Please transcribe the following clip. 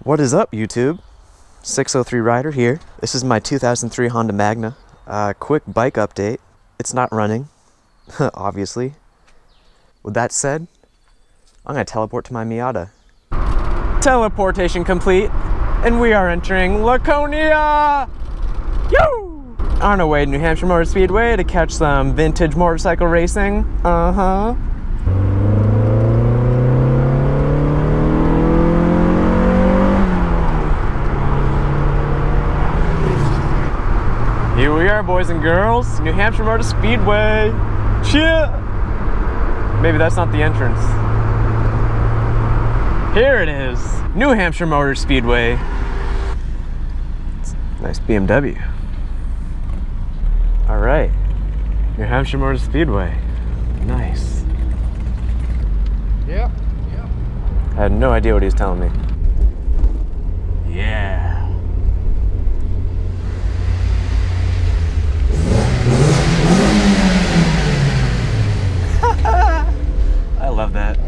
What is up, YouTube? 603 Rider here. This is my 2003 Honda Magna. Quick bike update. It's not running, obviously. With that said, I'm gonna teleport to my Miata. Teleportation complete, and we are entering Laconia! Yo! On our way to New Hampshire Motor Speedway to catch some vintage motorcycle racing. Here we are, boys and girls, New Hampshire Motor Speedway. Cheer! Maybe that's not the entrance. Here it is, New Hampshire Motor Speedway. It's a nice BMW. All right, New Hampshire Motor Speedway. Nice. Yeah. I had no idea what he was telling me. Yeah. I love that.